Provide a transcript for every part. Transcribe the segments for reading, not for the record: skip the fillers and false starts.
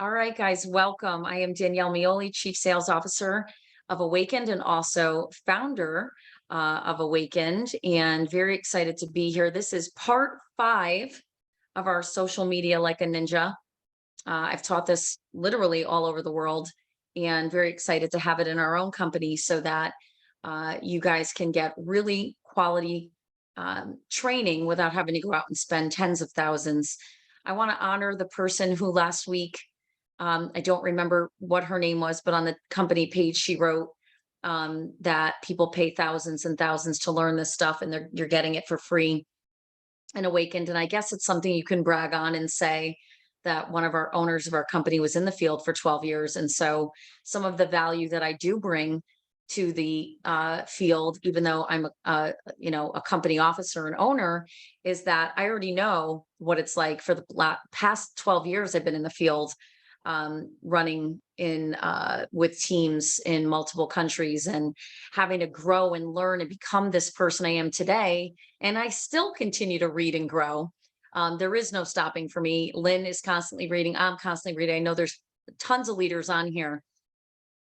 All right, guys, welcome. I am Danelle Meoli, Chief Sales Officer of Awakend and also founder of Awakend, and very excited to be here. This is part 5 of our social media like a ninja. I've taught this literally all over the world and very excited to have it in our own company so that you guys can get really quality training without having to go out and spend tens of thousands. I want to honor the person who last week, I don't remember what her name was, but on the company page, she wrote that people pay thousands and thousands to learn this stuff and you're getting it for free and Awakened. And I guess it's something you can brag on and say that one of our owners of our company was in the field for 12 years. And so some of the value that I do bring to the field, even though I'm a company officer and owner, is that I already know what it's like. For the past 12 years I've been in the field, running in with teams in multiple countries and having to grow and learn and become this person I am today. And I still continue to read and grow. There is no stopping for me. Lynn is constantly reading. I'm constantly reading. I know there's tons of leaders on here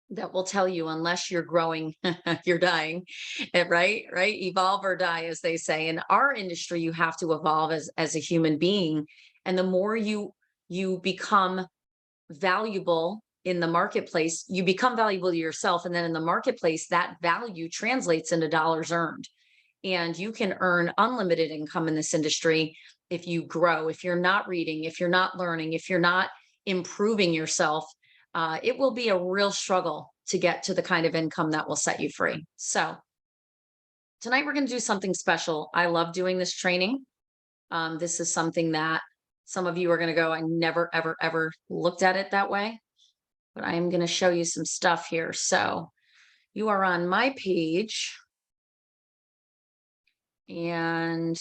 that will tell you unless you're growing, you're dying, right? Evolve or die, as they say. In our industry, you have to evolve as a human being. And the more you become valuable in the marketplace, you become valuable to yourself. And then in the marketplace, that value translates into dollars earned. And you can earn unlimited income in this industry if you grow, if you're not reading, if you're not learning, if you're not improving yourself. It will be a real struggle to get to the kind of income that will set you free. So tonight we're going to do something special. I love doing this training. This is something that some of you are going to go, I never, ever, ever looked at it that way, but I am going to show you some stuff here. So you are on my page and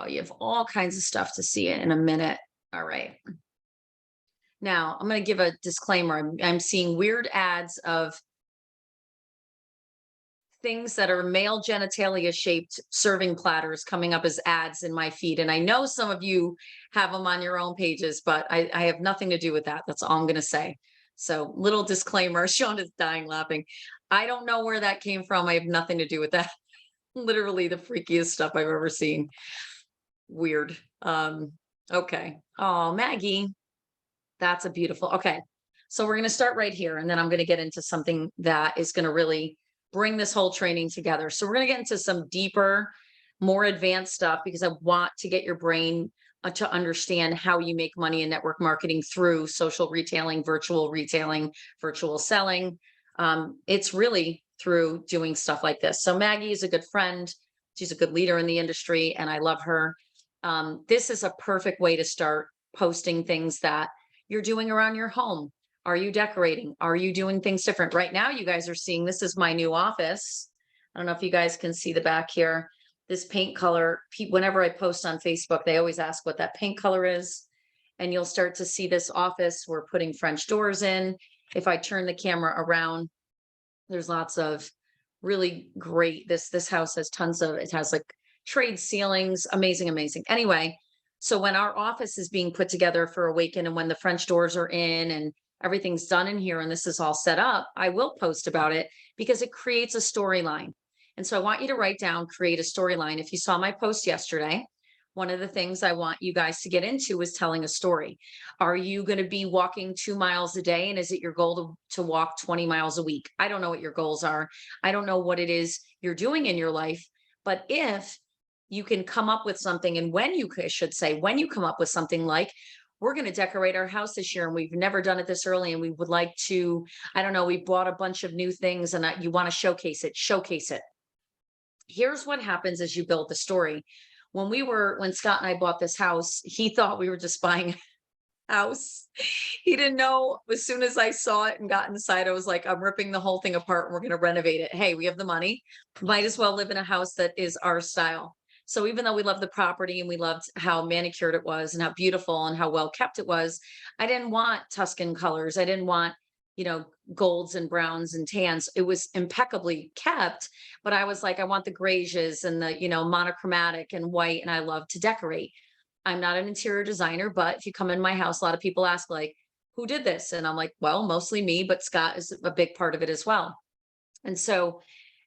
you have all kinds of stuff to see in a minute. All right. Now I'm going to give a disclaimer. I'm seeing weird ads of things that are male genitalia shaped serving platters coming up as ads in my feed. And I know some of you have them on your own pages, but I have nothing to do with that. That's all I'm going to say. So little disclaimer, Sean is dying laughing. I don't know where that came from. I have nothing to do with that. Literally the freakiest stuff I've ever seen. Weird. Okay. Oh, Maggie, that's a beautiful, okay. So we're going to start right here. And then I'm going to get into something that is going to really bring this whole training together. So we're going to get into some deeper, more advanced stuff because I want to get your brain to understand how you make money in network marketing through social retailing, virtual selling. It's really through doing stuff like this. So Maggie is a good friend. She's a good leader in the industry and I love her. This is a perfect way to start posting things that you're doing around your home. Are you decorating? Are you doing things different? Right now, you guys are seeing, this is my new office. I don't know if you guys can see the back here. This paint color, whenever I post on Facebook, they always ask what that paint color is. And you'll start to see this office. We're putting French doors in. If I turn the camera around, there's lots of really great, this house has tons of, it has like trade ceilings, amazing, amazing. Anyway, so when our office is being put together for Awaken and when the French doors are in and everything's done in here and this is all set up, I will post about it because it creates a storyline. And so I want you to write down, create a storyline. If you saw my post yesterday, one of the things I want you guys to get into is telling a story. Are you going to be walking 2 miles a day? And is it your goal to walk 20 miles a week? I don't know what your goals are. I don't know what it is you're doing in your life. But if you can come up with something, and when you come up with something like, we're going to decorate our house this year and we've never done it this early and we would like to, I don't know, we bought a bunch of new things and you want to showcase it. Here's what happens as you build the story. When Scott and I bought this house, he thought we were just buying a house. He didn't know. As soon as I saw it and got inside, I was like, I'm ripping the whole thing apart and we're going to renovate it. Hey, we have the money. Might as well live in a house that is our style. So even though we loved the property and we loved how manicured it was and how beautiful and how well kept it was, I didn't want Tuscan colors. I didn't want, golds and browns and tans. It was impeccably kept, but I was like, I want the grazes and the, monochromatic and white. And I love to decorate. I'm not an interior designer, but if you come in my house, a lot of people ask like, who did this? And I'm like, well, mostly me, but Scott is a big part of it as well. And so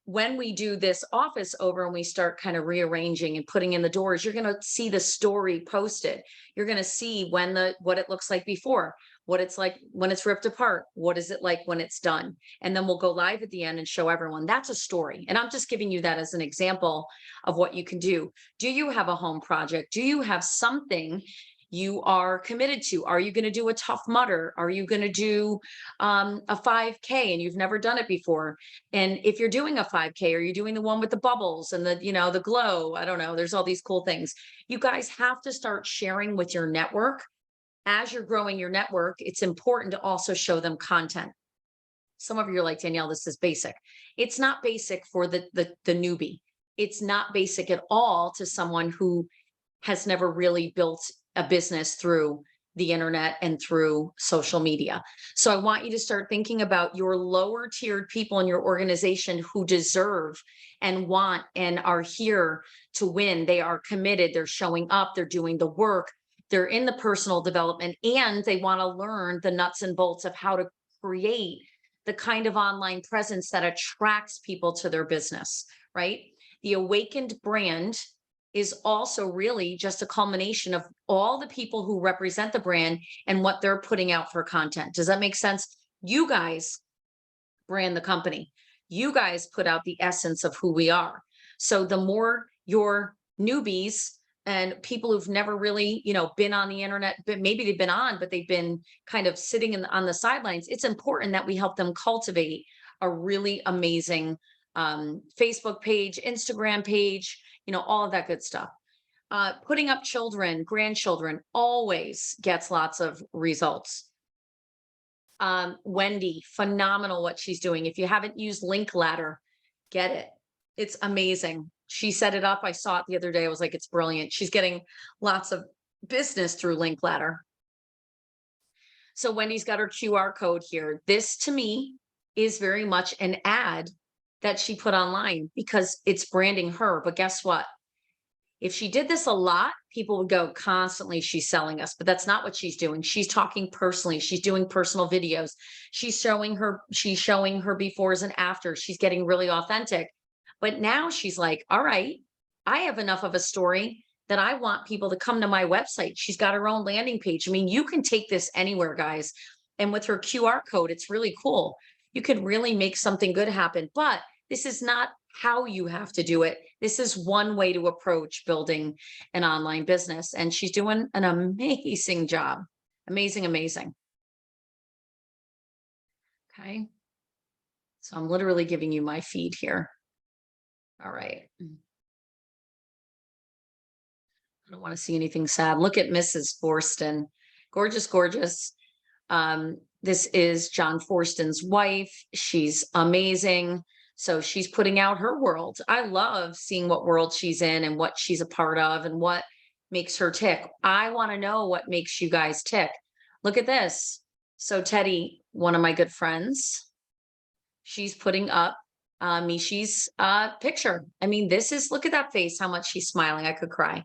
when we do this office over and we start kind of rearranging and putting in the doors, you're going to see the story posted. You're going to see what it looks like before, what it's like when it's ripped apart, what is it like when it's done. And then we'll go live at the end and show everyone. That's a story. And I'm just giving you that as an example of what you can do. Do you have a home project? Do you have something you are committed to? Are you going to do a Tough Mudder? Are you going to do a 5K and you've never done it before? And if you're doing a 5K, or you're doing the one with the bubbles and the glow, I don't know, there's all these cool things. You guys have to start sharing with your network. As you're growing your network, it's important to also show them content. Some of you are like, Danielle, this is basic. It's not basic for the newbie. It's not basic at all to someone who has never really built a business through the internet and through social media. So I want you to start thinking about your lower tiered people in your organization who deserve and want and are here to win. They are committed. They're showing up. They're doing the work. They're in the personal development, and they want to learn the nuts and bolts of how to create the kind of online presence that attracts people to their business, right? The Awakened brand is also really just a culmination of all the people who represent the brand and what they're putting out for content. Does that make sense? You guys brand the company. You guys put out the essence of who we are. So the more your newbies and people who've never really, been on the internet, but maybe they've been on, but they've been kind of sitting on the sidelines, it's important that we help them cultivate a really amazing Facebook page, Instagram page, all of that good stuff. Putting up children, grandchildren always gets lots of results. Wendy, phenomenal what she's doing. If you haven't used Link Ladder, get it. It's amazing. She set it up. I saw it the other day. I was like, it's brilliant. She's getting lots of business through Link Ladder. So Wendy's got her QR code here. This to me is very much an ad that she put online because it's branding her. But guess what? If she did this a lot, people would go constantly, she's selling us, but that's not what she's doing. She's talking personally. She's doing personal videos. She's showing her befores and afters. She's getting really authentic. But now she's like, all right, I have enough of a story that I want people to come to my website. She's got her own landing page. I mean, you can take this anywhere, guys. And with her QR code, it's really cool. You could really make something good happen, but this is not how you have to do it. This is one way to approach building an online business. And she's doing an amazing job. Amazing, amazing. Okay. So I'm literally giving you my feed here. All right. I don't want to see anything sad. Look at Mrs. Forston. Gorgeous, gorgeous. This is John Forston's wife. She's amazing. So she's putting out her world. I love seeing what world she's in and what she's a part of and what makes her tick. I want to know what makes you guys tick. Look at this. So Teddy, one of my good friends, she's putting up Mishi's picture. I mean, look at that face, how much she's smiling. I could cry.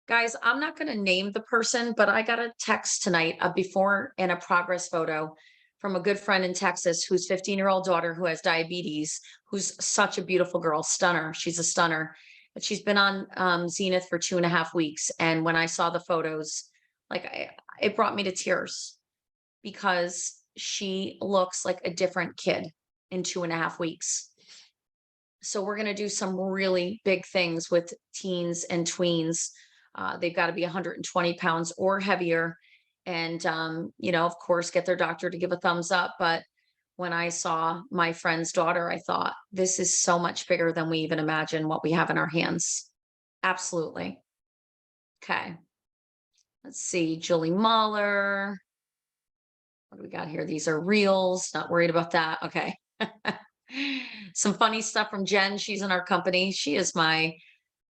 Guys, I'm not going to name the person, but I got a text tonight, a before and a progress photo from a good friend in Texas whose 15-year-old daughter who has diabetes, who's such a beautiful girl, stunner. She's a stunner. But she's been on Zenith for 2.5 weeks. And when I saw the photos, it brought me to tears because she looks like a different kid in 2.5 weeks. So we're going to do some really big things with teens and tweens. They've got to be 120 pounds or heavier. And, of course, get their doctor to give a thumbs up. But when I saw my friend's daughter, I thought, this is so much bigger than we even imagine what we have in our hands. Absolutely. Okay. Let's see. Julie Mahler. What do we got here? These are reels. Not worried about that. Okay. Some funny stuff from Jen. She's in our company. She is my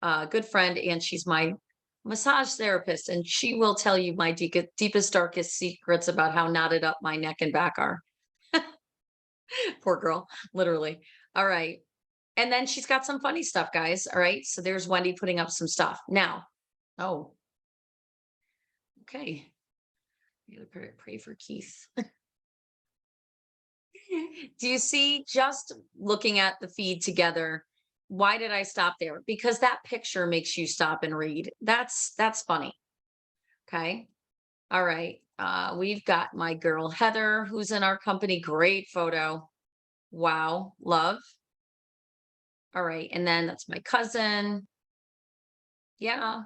good friend, and she's my massage therapist, and she will tell you my deepest, darkest secrets about how knotted up my neck and back are. Poor girl, literally. All right. And then she's got some funny stuff, guys. All right. So there's Wendy putting up some stuff now. Oh, okay. You gotta pray for Keith. Do you see, just looking at the feed together, why did I stop there? Because that picture makes you stop and read. That's funny. Okay. All right. We've got my girl Heather, who's in our company. Great photo. Wow. Love. All right. And then that's my cousin. Yeah.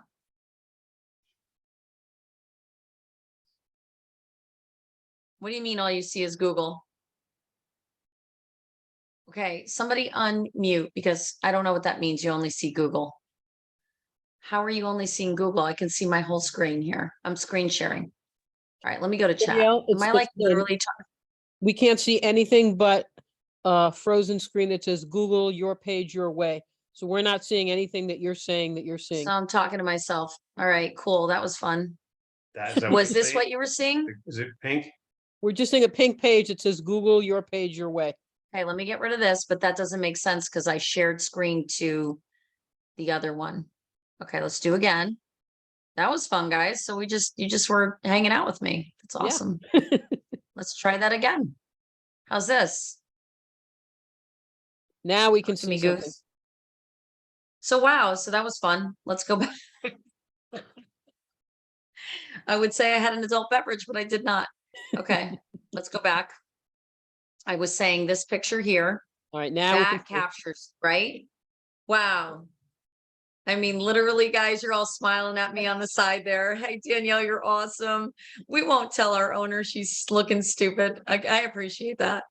What do you mean all you see is Google? Okay. Somebody unmute, because I don't know what that means. You only see Google. How are you only seeing Google? I can see my whole screen here. I'm screen sharing. All right, let me go to chat. Danielle, Am I like literally talking? we can't see anything but a frozen screen that says Google your page your way. So we're not seeing anything that you're saying that you're seeing. So I'm talking to myself. All right, cool. That was fun. Is that Was you're this saying? what you were seeing? Is it pink? We're just seeing a pink page that says Google your page your way. Okay, let me get rid of this, but that doesn't make sense because I shared screen to the other one. Okay, let's do again. That was fun, guys. So you just were hanging out with me. That's Yeah. awesome. Let's try that again. How's this? Now we can Talk to me, see something. Goose. So wow, so that was fun. Let's go back. I would say I had an adult beverage, but I did not. Okay, let's go back. I was saying this picture here, All right, now we can that see. captures, right? Wow. I mean, literally, guys, you're all smiling at me on the side there. Hey, Danielle, you're awesome. We won't tell our owner she's looking stupid. I appreciate that.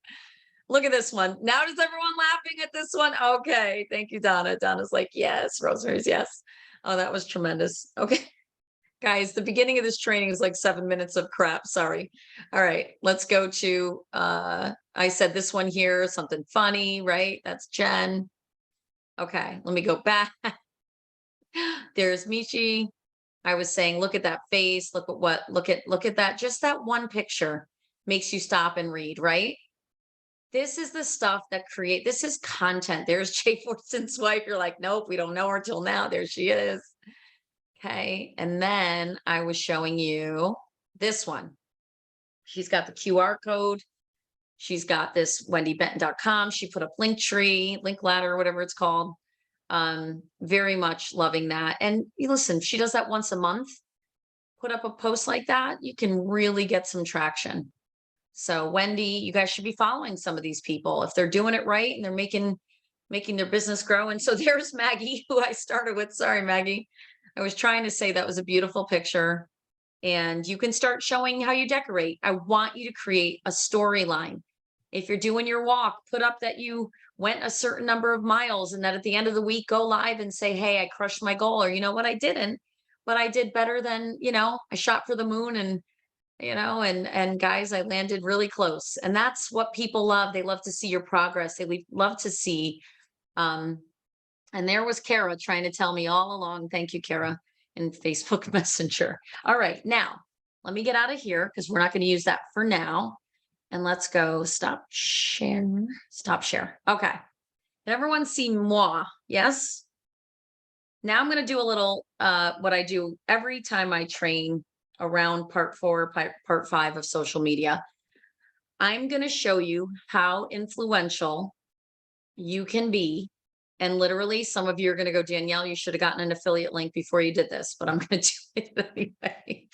Look at this one. Now is everyone laughing at this one? Okay. Thank you, Donna. Donna's like, yes. Rosemary's yes. Oh, that was tremendous. Okay. Guys, the beginning of this training is like 7 minutes of crap. Sorry. All right. Let's go to, I said this one here, something funny, right? That's Jen. Okay. Let me go back. There's Michi. I was saying, look at that face. Look at that. Just that one picture makes you stop and read, right? This is the stuff that this is content. There's Jay Forson's wife. You're like, nope, we don't know her till now. There she is. Okay. And then I was showing you this one. She's got the QR code. She's got this wendybenton.com. She put up Linktree, Link Ladder, or whatever it's called. Very much loving that. And listen, she does that once a month. Put up a post like that, you can really get some traction. So Wendy, you guys should be following some of these people if they're doing it right and they're making their business grow. And so there's Maggie, who I started with. Sorry, Maggie. I was trying to say that was a beautiful picture. And you can start showing how you decorate. I want you to create a storyline. If you're doing your walk, put up that you went a certain number of miles and that at the end of the week, go live and say, hey, I crushed my goal. Or you know what, I didn't, but I did better than, I shot for the moon and, and guys, I landed really close. And that's what people love. They love to see your progress. They love to see, and there was Kara trying to tell me all along. Thank you, Kara, in Facebook Messenger. All right, now let me get out of here because we're not going to use that for now. And let's go stop share. Stop share. Okay. Did everyone see moi? Yes. Now I'm going to do a little, what I do every time I train around part 4, part 5 of social media. I'm going to show you how influential you can be. And literally some of you are going to go, Danielle, you should have gotten an affiliate link before you did this, but I'm going to do it anyway.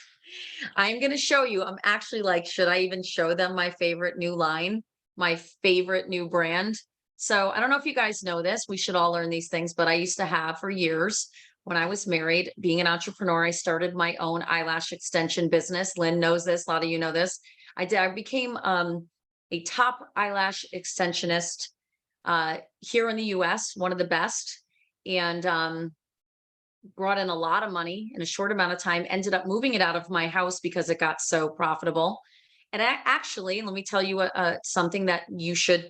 I'm going to show you, I'm actually like, should I even show them my favorite new line, my favorite new brand? So I don't know if you guys know this, we should all learn these things, but I used to have for years when I was married, being an entrepreneur, I started my own eyelash extension business. Lynn knows this. A lot of you know this. I became a top eyelash extensionist here in the US, one of the best, and brought in a lot of money in a short amount of time, ended up moving it out of my house because it got so profitable. And actually, let me tell you something that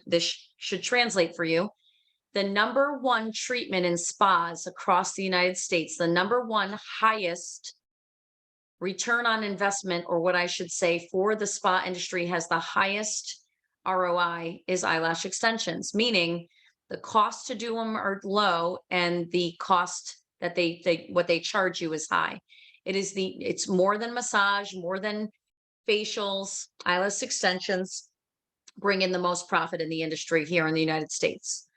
this should translate for you. The number one treatment in spas across the United States, the number one highest return on investment, or what I should say for the spa industry has the highest ROI, is eyelash extensions, meaning the cost to do them are low and the cost that what they charge you is high. It's more than massage, more than facials, eyelash extensions bring in the most profit in the industry here in the United States.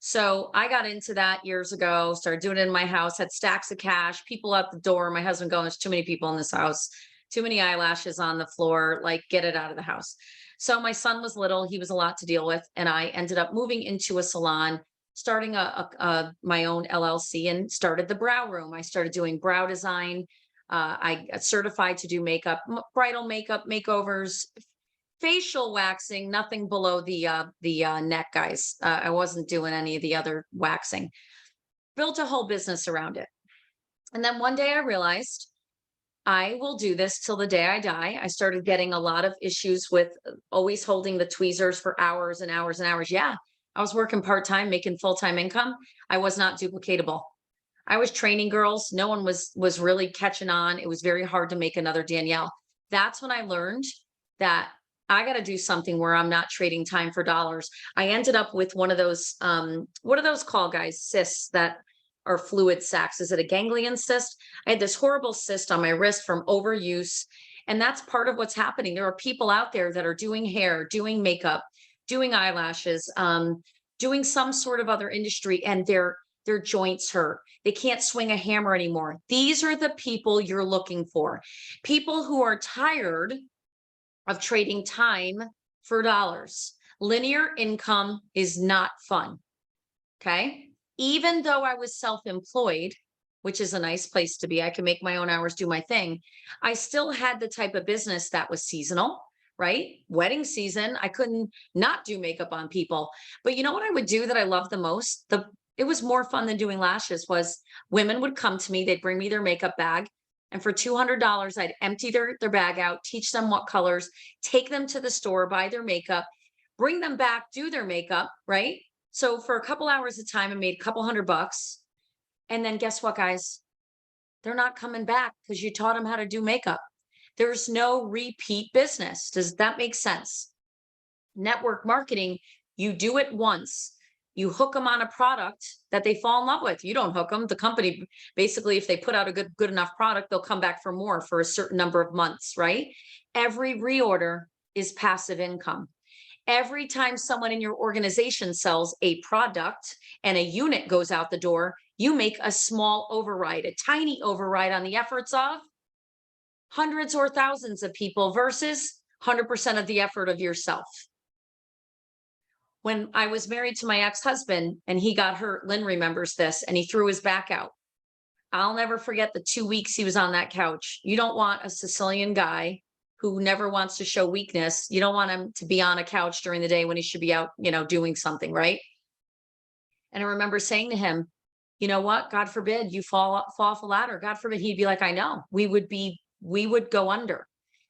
So I got into that years ago, started doing it in my house, had stacks of cash, people at the door. My husband going, there's too many people in this house, too many eyelashes on the floor, like get it out of the house. So my son was little, he was a lot to deal with. And I ended up moving into a salon, starting my own LLC, and started the brow room. I started doing brow design. I got certified to do makeup, bridal makeup, makeovers, facial waxing, nothing below the neck, guys. I wasn't doing any of the other waxing. Built a whole business around it. And then one day I realized I will do this till the day I die. I started getting a lot of issues with always holding the tweezers for hours and hours and hours. Yeah, I was working part-time, making full-time income. I was not duplicatable. I was training girls. No one was really catching on. It was very hard to make another Danielle. That's when I learned that I got to do something where I'm not trading time for dollars. I ended up with one of those, what are those called, guys? Cysts that are fluid sacs. Is it a ganglion cyst? I had this horrible cyst on my wrist from overuse. And that's part of what's happening. There are people out there that are doing hair, doing makeup, doing eyelashes, doing some sort of other industry, and their joints hurt. They can't swing a hammer anymore. These are the people you're looking for. People who are tired of trading time for dollars. Linear income is not fun. Okay. Even though I was self-employed, which is a nice place to be, I can make my own hours, do my thing. I still had the type of business that was seasonal, right? Wedding season, I couldn't not do makeup on people. But you know what I would do that I love the most? It was more fun than doing lashes. Was women would come to me, they'd bring me their makeup bag. And for $200, I'd empty their bag out, teach them what colors, take them to the store, buy their makeup, bring them back, do their makeup, right? So for a couple hours of time, I made a couple $100. And then guess what, guys? They're not coming back because you taught them how to do makeup. There's no repeat business. Does that make sense? Network marketing, you do it once. You hook them on a product that they fall in love with. You don't hook them. The company, basically, if they put out a good enough product, they'll come back for more for a certain number of months, right? Every reorder is passive income. Every time someone in your organization sells a product and a unit goes out the door, you make a small override, a tiny override on the efforts of hundreds or thousands of people versus 100% of the effort of yourself. When I was married to my ex-husband and he got hurt, Lynn remembers this, and he threw his back out. I'll never forget the 2 weeks he was on that couch. You don't want a Sicilian guy who never wants to show weakness. You don't want him to be on a couch during the day when he should be out, doing something, right? And I remember saying to him, you know what? God forbid you fall off a ladder. God forbid. He'd be like, I know. We would go under.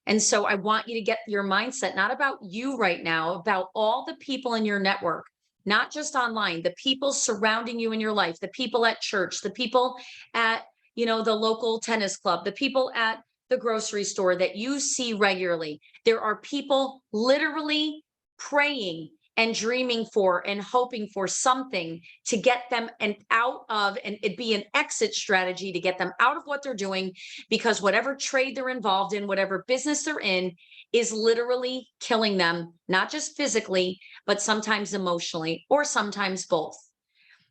And so I want you to get your mindset, not about you right now, about all the people in your network, not just online, the people surrounding you in your life, the people at church, the people at, the local tennis club, the people at the grocery store that you see regularly. There are people literally praying and dreaming for and hoping for something to get them out of, and it'd be an exit strategy to get them out of what they're doing, because whatever trade they're involved in, whatever business they're in, is literally killing them, not just physically, but sometimes emotionally, or sometimes both.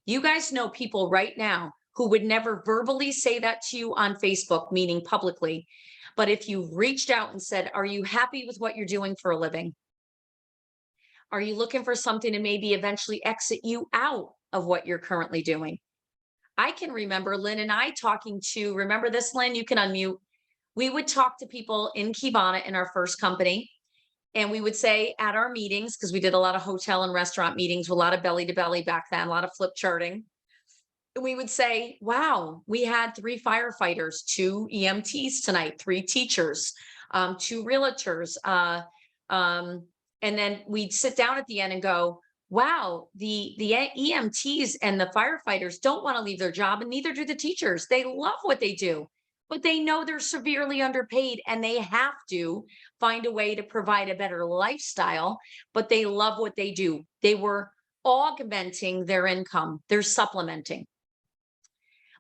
You guys know people right now who would never verbally say that to you on Facebook, meaning publicly. But if you reached out and said, are you happy with what you're doing for a living? Are you looking for something to maybe eventually exit you out of what you're currently doing? I can remember Lynn and I talking to, remember this, Lynn? You can unmute. We would talk to people in Kibana in our first company. And we would say at our meetings, because we did a lot of hotel and restaurant meetings, a lot of belly to belly back then, a lot of flip charting. We would say, wow, we had 3 firefighters, 2 EMTs tonight, 3 teachers, 2 realtors, and then we'd sit down at the end and go, wow, the EMTs and the firefighters don't want to leave their job, and neither do the teachers. They love what they do, but they know they're severely underpaid and they have to find a way to provide a better lifestyle, but they love what they do. They were augmenting their income. They're supplementing.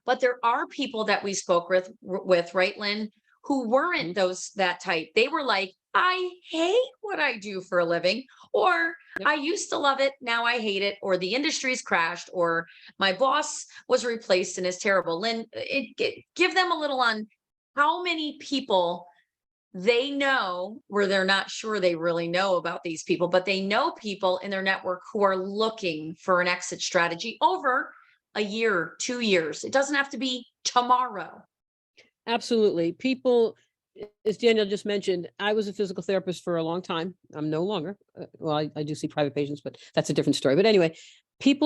But there are people that we spoke with, right, Lynn, who weren't that type. They were like, I hate what I do for a living, or Yep. I used to love it, now I hate it, or the industry's crashed, or my boss was replaced and is terrible. Lynn, give them a little on how many people they know where they're not sure they really know about these people, but they know people in their network who are looking for an exit strategy over a year, 2 years. It doesn't have to be tomorrow. Absolutely. People, as Danielle just mentioned, I was a physical therapist for a long time. I'm no longer. Well, I do see private patients, but that's a different story. But anyway,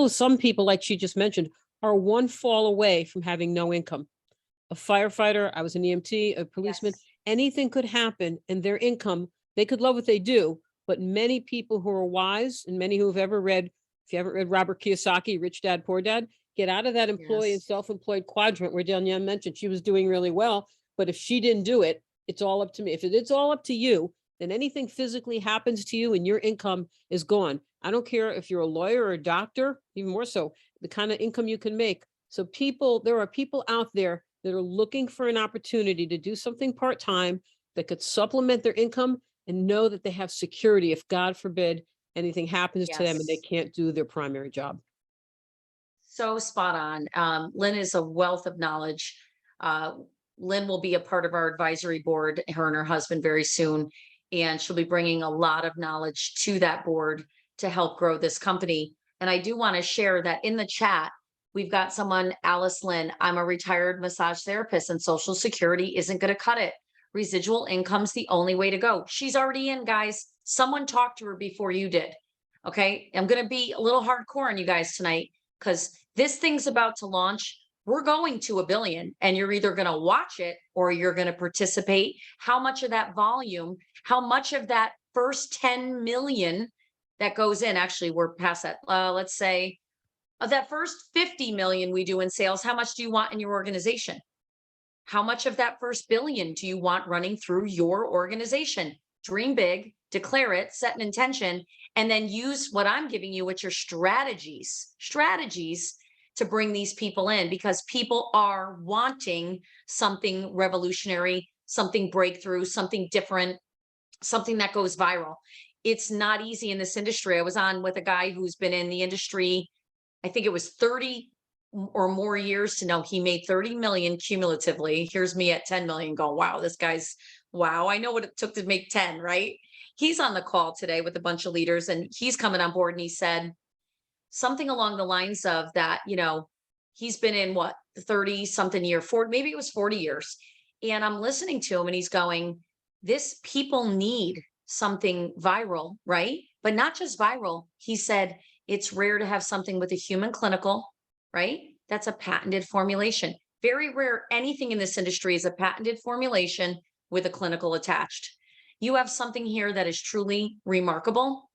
some people, like she just mentioned, are one fall away from having no income. A firefighter, I was an EMT, a policeman, Yes. anything could happen and their income, they could love what they do. But many people who are wise and many who have ever read, if you haven't read Robert Kiyosaki, Rich Dad, Poor Dad, get out of that employee and Yes. self-employed quadrant where Danielle mentioned she was doing really well. But if she didn't do it, it's all up to me. If it's all up to you, then anything physically happens to you and your income is gone. I don't care if you're a lawyer or a doctor, even more so, the kind of income you can make. So there are people out there that are looking for an opportunity to do something part-time that could supplement their income and know that they have security if, God forbid, anything happens to them and they Yes. can't do their primary job. So spot on. Lynn is a wealth of knowledge. Uh, Lynn will be a part of our advisory board, her and her husband, very soon. And she'll be bringing a lot of knowledge to that board to help grow this company. And I do want to share that in the chat, we've got someone, Alice Lynn. I'm a retired massage therapist and Social Security isn't going to cut it. Residual income's the only way to go. She's already in, guys. Someone talked to her before you did. Okay. I'm going to be a little hardcore on you guys tonight because this thing's about to launch. We're going to 1 billion and you're either going to watch it or you're going to participate. How much of that volume, how much of that first 10 million that goes in, actually, we're past that. Let's say of that first 50 million we do in sales, how much do you want in your organization? How much of that first billion do you want running through your organization? Dream big, declare it, set an intention, and then use what I'm giving you, which are strategies to bring these people in because people are wanting something revolutionary, something breakthrough, something different, something that goes viral. It's not easy in this industry. I was on with a guy who's been in the industry, I think it was 30 or more years to know he made 30 million cumulatively. Here's me at 10 million going, wow, this guy's, wow, I know what it took to make 10, right? He's on the call today with a bunch of leaders and he's coming on board and he said something along the lines of that, he's been in what, 30 something year, 40, maybe it was 40 years. And I'm listening to him and he's going, this people need something viral, right? But not just viral. He said, it's rare to have something with a human clinical, right? That's a patented formulation. Very rare. Anything in this industry is a patented formulation with a clinical attached. You have something here that is truly remarkable.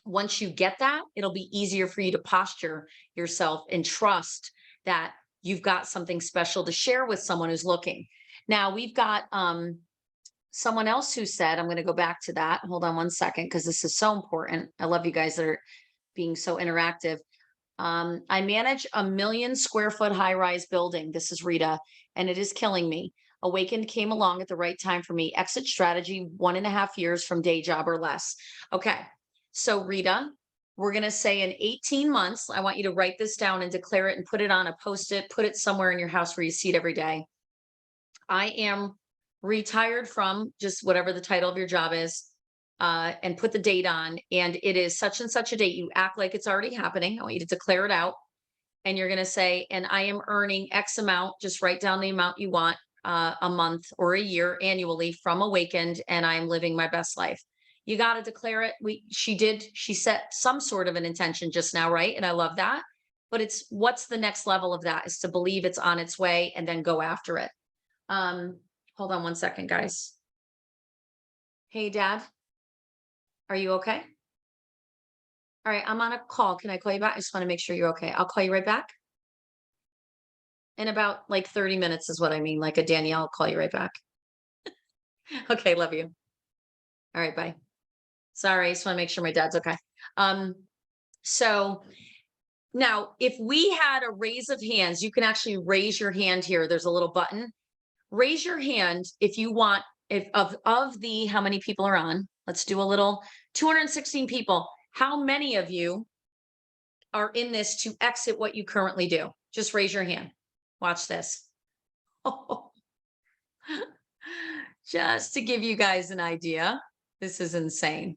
Once you get that, it'll be easier for you to posture yourself and trust that you've got something special to share with someone who's looking. Now we've got someone else who said, I'm going to go back to that. Hold on one second, because this is so important. I love you guys that are being so interactive. I manage a 1 million square foot high rise building. This is Rita, and it is killing me. Awakend came along at the right time for me. Exit strategy, 1.5 years from day job or less. Okay. So Rita, we're going to say in 18 months, I want you to write this down and declare it and put it on a post-it, put it somewhere in your house where you see it every day. I am retired from just whatever the title of your job is, and put the date on, and it is such and such a date. You act like it's already happening. I want you to declare it out. And you're going to say, and I am earning X amount, just write down the amount you want a month or a year annually from Awakend, and I'm living my best life. You got to declare it. She set some sort of an intention just now, right? And I love that. But it's what's the next level of that is to believe it's on its way and then go after it. Hold on one second, guys. Hey, Dad. Are you okay? All right, I'm on a call. Can I call you back? I just want to make sure you're okay. I'll call you right back. In about like 30 minutes is what I mean. Like a Danielle, I'll call you right back. Okay, love you. All right, bye. Sorry, I just want to make sure my dad's okay. So now if we had a raise of hands, you can actually raise your hand here. There's a little button. Raise your hand if you want if of the, how many people are on? Let's do a little, 216 people. How many of you are in this to exit what you currently do? Just raise your hand. Watch this. Just to give you guys an idea, this is insane.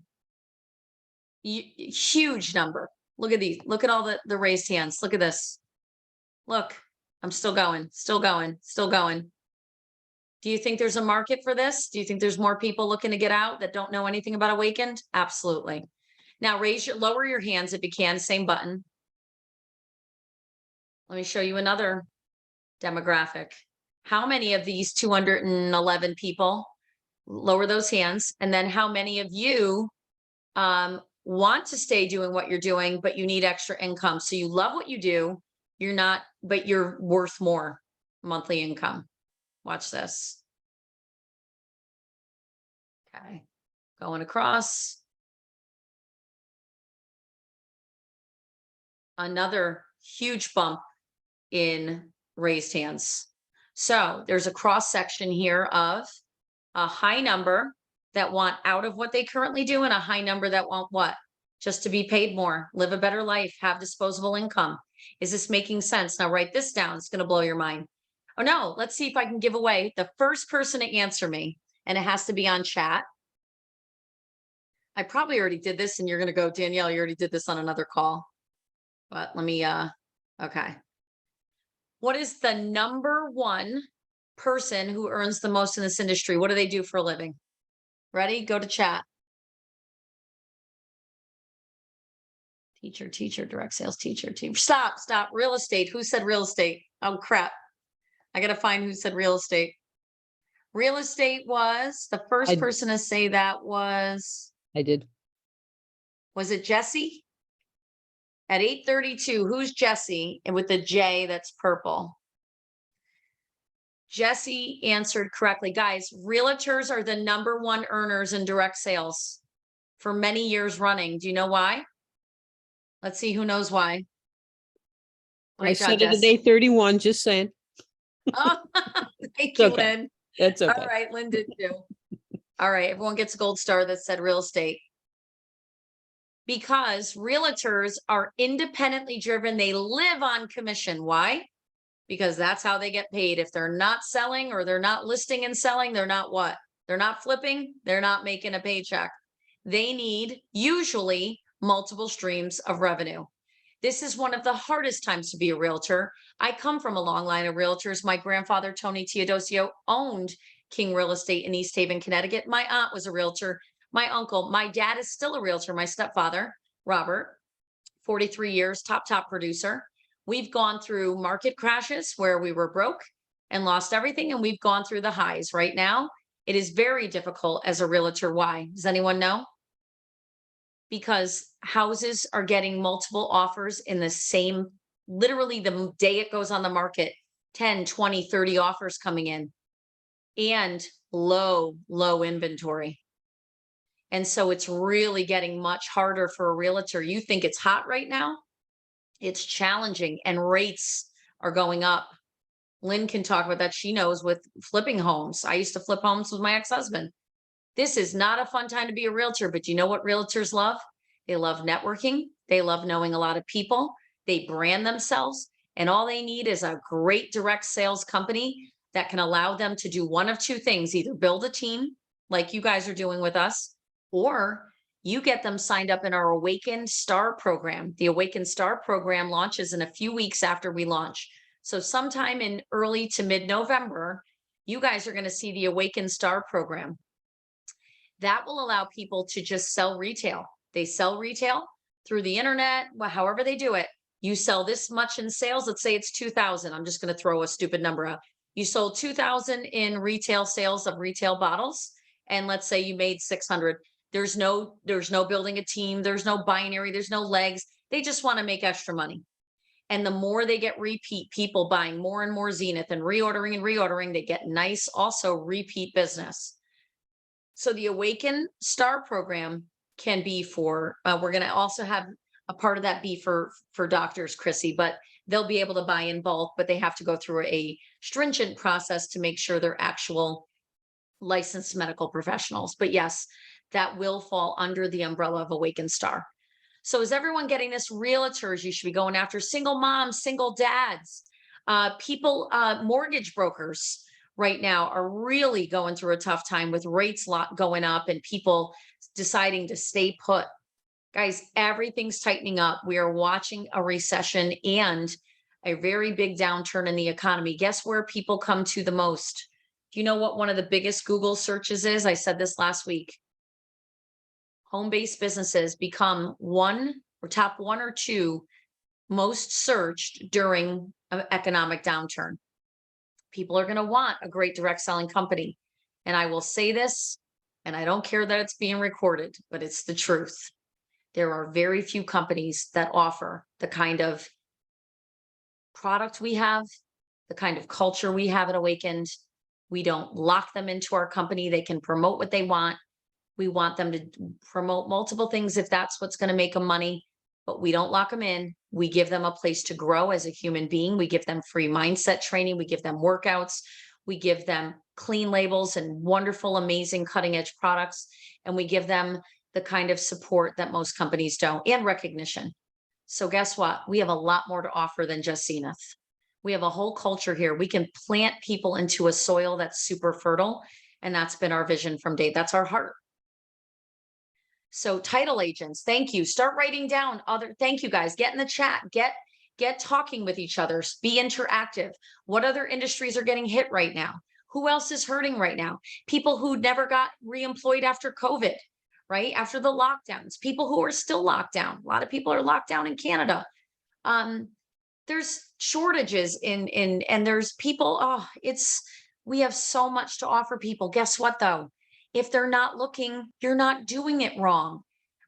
Huge number. Look at these. Look at all the raised hands. Look at this. Look, I'm still going, still going, still going. Do you think there's a market for this? Do you think there's more people looking to get out that don't know anything about Awakend? Absolutely. Now lower your hands if you can, same button. Let me show you another demographic. How many of these 211 people, lower those hands, and then how many of you want to stay doing what you're doing, but you need extra income? So you love what you do, you're not, but you're worth more monthly income. Watch this. Okay, going across. Another huge bump in raised hands. So there's a cross section here of a high number that want out of what they currently do and a high number that want what? Just to be paid more, live a better life, have disposable income. Is this making sense? Now write this down. It's going to blow your mind. Oh no, let's see if I can give away the first person to answer me, and it has to be on chat. I probably already did this and you're going to go, Danielle, you already did this on another call, but let me, okay. What is the number one person who earns the most in this industry? What do they do for a living? Ready? Go to chat. Teacher, teacher, direct sales teacher, team. Stop. Real estate. Who said real estate? Oh, crap. I got to find who said real estate. Real estate was the first person to say that was. I did. Was it Jesse? At 8:32, who's Jesse? And with the J, that's purple. Jesse answered correctly. Guys, realtors are the number one earners in direct sales for many years running. Do you know why? Let's see who knows why. I said it at 8:31, just saying. Oh, thank you, Okay. Lynn. That's okay. All right, Lynn did too. All right, everyone gets a gold star that said real estate. Because realtors are independently driven. They live on commission. Why? Because that's how they get paid. If they're not selling or they're not listing and selling, they're not what? They're not flipping. They're not making a paycheck. They need usually multiple streams of revenue. This is one of the hardest times to be a realtor. I come from a long line of realtors. My grandfather, Tony Teodosio, owned King Real Estate in East Haven, Connecticut. My aunt was a realtor. My uncle, my dad is still a realtor. My stepfather, Robert, 43 years, top producer. We've gone through market crashes where we were broke and lost everything. And we've gone through the highs. Right now, it is very difficult as a realtor. Why? Does anyone know? Because houses are getting multiple offers in the same, literally the day it goes on the market, 10, 20, 30 offers coming in, and low inventory. And so it's really getting much harder for a realtor. You think it's hot right now? It's challenging, and rates are going up. Lynn can talk about that. She knows with flipping homes. I used to flip homes with my ex-husband. This is not a fun time to be a realtor, but you know what realtors love? They love networking. They love knowing a lot of people. They brand themselves, and all they need is a great direct sales company that can allow them to do one of two things: either build a team like you guys are doing with us, or you get them signed up in our Awakend Star program. The Awakend Star program launches in a few weeks after we launch. So sometime in early to mid-November, you guys are going to see the Awakend Star program. That will allow people to just sell retail. They sell retail through the internet, however they do it. You sell this much in sales. Let's say it's 2,000. I'm just going to throw a stupid number out. You sold 2,000 in retail sales of retail bottles, and let's say you made 600. There's no building a team. There's no binary. There's no legs. They just want to make extra money. And the more they get repeat people buying more and more Zenith and reordering, they get nice also repeat business. So the Awakend Star program can be for, we're going to also have a part of that be for doctors, Chrissy, but they'll be able to buy in bulk, but they have to go through a stringent process to make sure they're actual licensed medical professionals. But yes, that will fall under the umbrella of Awakend Star. So is everyone getting this? Realtors, you should be going after single moms, single dads, people, mortgage brokers right now are really going through a tough time with rates going up and people deciding to stay put. Guys, everything's tightening up. We are watching a recession and a very big downturn in the economy. Guess where people come to the most? Do you know what one of the biggest Google searches is? I said this last week. Home-based businesses become top one or two most searched during an economic downturn. People are going to want a great direct selling company. And I will say this, and I don't care that it's being recorded, but it's the truth. There are very few companies that offer the kind of product we have, the kind of culture we have at Awakend. We don't lock them into our company. They can promote what they want. We want them to promote multiple things if that's what's going to make them money, but we don't lock them in. We give them a place to grow as a human being. We give them free mindset training. We give them workouts. We give them clean labels and wonderful, amazing, cutting edge products. And we give them the kind of support that most companies don't, and recognition. So guess what? We have a lot more to offer than just Zenith. We have a whole culture here. We can plant people into a soil that's super fertile. And that's been our vision from day. That's our heart. So title agents, thank you. Start writing down thank you guys. Get in the chat, get talking with each other, be interactive. What other industries are getting hit right now? Who else is hurting right now? People who never got reemployed after COVID, right? After the lockdowns, people who are still locked down. A lot of people are locked down in Canada. There's shortages and there's people, we have so much to offer people. Guess what though? If they're not looking, you're not doing it wrong.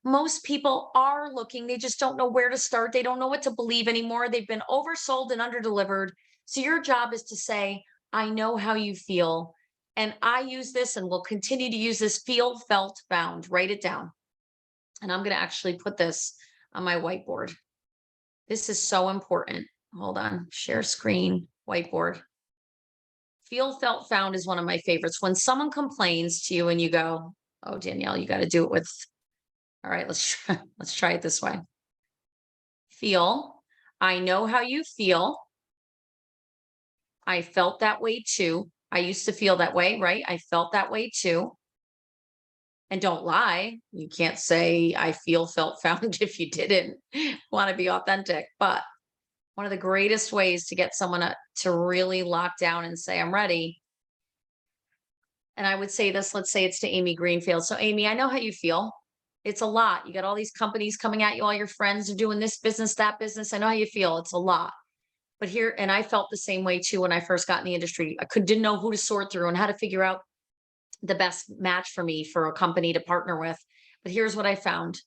Most people are looking. They just don't know where to start. They don't know what to believe anymore. They've been oversold and underdelivered. So your job is to say, I know how you feel. And I use this and will continue to use this feel, felt, found. Write it down. And I'm going to actually put this on my whiteboard. This is so important. Hold on. Share screen, whiteboard. Feel, felt, found is one of my favorites. When someone complains to you and you go, oh, Danielle, you got to do it with, all right, let's try it this way. Feel, I know how you feel. I felt that way too. I used to feel that way, right? I felt that way too. And don't lie. You can't say I feel, felt, found if you didn't want to be authentic. But one of the greatest ways to get someone to really lock down and say, I'm ready. And I would say this, let's say it's to Amy Greenfield. So Amy, I know how you feel. It's a lot. You got all these companies coming at you. All your friends are doing this business, that business. I know how you feel. It's a lot. But here, and I felt the same way too when I first got in the industry. I didn't know who to sort through and how to figure out the best match for me for a company to partner with. But here's what I found.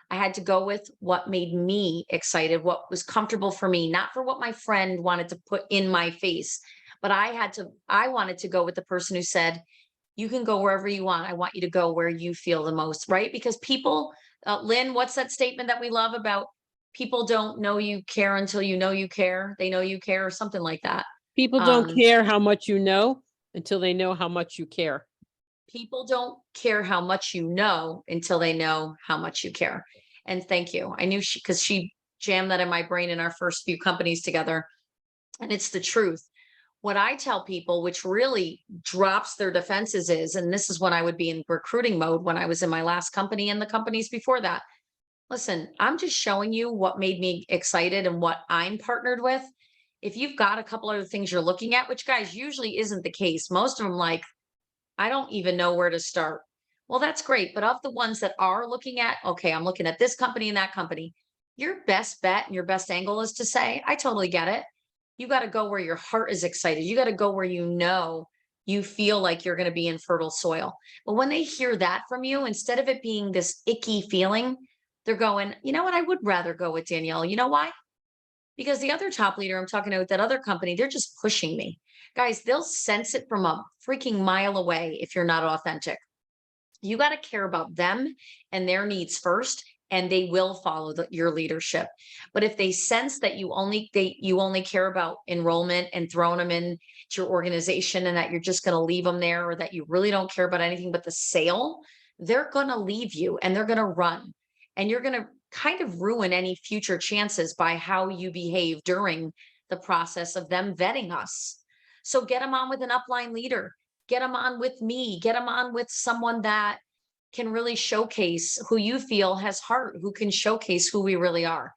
I had to go with what made me excited, what was comfortable for me, not for what my friend wanted to put in my face. But I wanted to go with the person who said, you can go wherever you want. I want you to go where you feel the most, right? Because people, Lynn, what's that statement that we love about people don't know you care until you know you care? They know you care, or something like that. People don't care how much you know until they know how much you care. People don't care how much you know until they know how much you care. And thank you. I knew because she jammed that in my brain in our first few companies together. And it's the truth. What I tell people, which really drops their defenses is, and this is when I would be in recruiting mode when I was in my last company and the companies before that. Listen, I'm just showing you what made me excited and what I'm partnered with. If you've got a couple other things you're looking at, which guys usually isn't the case, most of them like, I don't even know where to start. Well, that's great. But of the ones that are looking at, okay, I'm looking at this company and that company, your best bet and your best angle is to say, I totally get it. You got to go where your heart is excited. You got to go where you feel like you're going to be in fertile soil. But when they hear that from you, instead of it being this icky feeling, they're going, you know what? I would rather go with Danielle. You know why? Because the other top leader I'm talking to at that other company, they're just pushing me. Guys, they'll sense it from a freaking mile away if you're not authentic. You got to care about them and their needs first and they will follow your leadership. But if they sense that you only care about enrollment and throwing them in to your organization, and that you're just going to leave them there, or that you really don't care about anything but the sale, they're going to leave you and they're going to run. And you're going to kind of ruin any future chances by how you behave during the process of them vetting us. So get them on with an upline leader, get them on with me, get them on with someone that can really showcase who you feel has heart, who can showcase who we really are.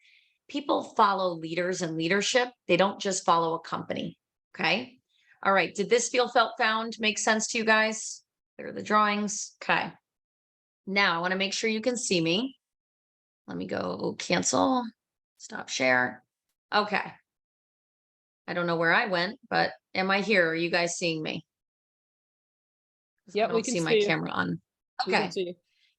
People follow leaders and leadership. They don't just follow a company. Okay. All right. Did this felt found make sense to you guys? There are the drawings. Okay. Now I want to make sure you can see me. Let me go cancel, stop share. Okay. I don't know where I went, but am I here? Are you guys seeing me? Yeah, I don't we can see see my you. camera on. We can Okay. see